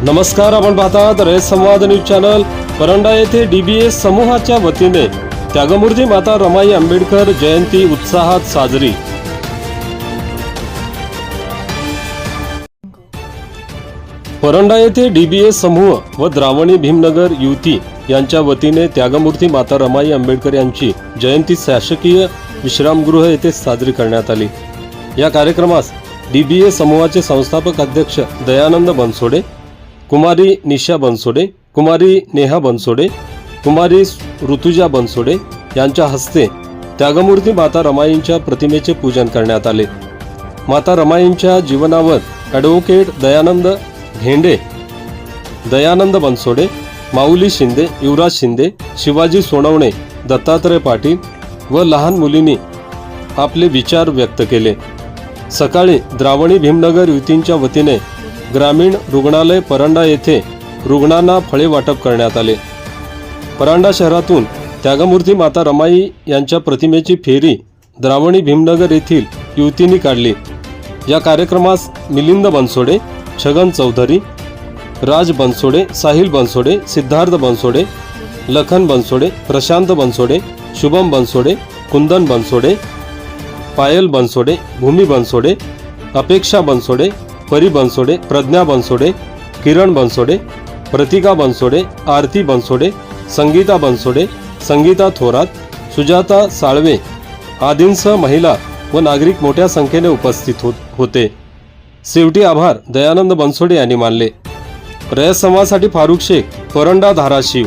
नमस्कार, आपण पाहतात रयत संवाद न्यूज चॅनल। परंडा येथे डीबीएस समूहाच्या वतीने त्यागमूर्ती माता रमाई आंबेडकर जयंती उत्साहात साजरी। परंडा येथे डीबीएस समूह व द्रावणी भीमनगर युवती यांच्या वतीने त्यागमूर्ती माता रमाई आंबेडकर यांची जयंती शासकीय विश्रामगृह येथे साजरी करण्यात आली। या कार्यक्रमास डीबीएस समूहाचे संस्थापक अध्यक्ष दयानंद बनसोडे, कुमारी निशा बनसोडे, कुमारी नेहा बनसोडे, कुमारी ऋतुजा बनसोडे यांच्या हस्ते त्यागमूर्ती माता रमाईंच्या प्रतिमेचे पूजन करण्यात आले। माता रमाईंच्या जीवनावर ॲडव्होकेट दयानंद घेंडे, दयानंद बनसोडे, माऊली शिंदे, युवराज शिंदे, शिवाजी सोनवणे, दत्तात्रय पाटील व लहान मुलींनी आपले विचार व्यक्त केले। सकाळी द्रावणी भीमनगर युवतींच्या वतीने ग्रामीण रुग्णालय परंडा येथे रुग्णांना फळे वाटप करण्यात आले। परंडा शहरातून त्यागमूर्ती माता रमाई यांच्या प्रतिमेची फेरी द्रावणी भीमनगर येथील युवतींनी काढली। या कार्यक्रमास मिलिंद बनसोडे, छगन चौधरी, राज बनसोडे, साहिल बनसोडे, सिद्धार्थ बनसोडे, लखन बनसोडे, प्रशांत बनसोडे, शुभम बनसोडे, कुंदन बनसोडे, पायल बनसोडे, भूमी बनसोडे, अपेक्षा बनसोडे, परी बनसोडे, प्रज्ञा बनसोडे, किरण बनसोडे, प्रतिका बनसोडे, आरती बनसोडे, संगीता बनसोडे, संगीता थोरात, सुजाता साळवे आदींसह महिला व नागरिक मोठ्या संख्येने उपस्थित होते। शेवटी आभार दयानंद बनसोडे यांनी मानले। रयत संवादसाठी फारुख शेख, परंडा, धाराशिव।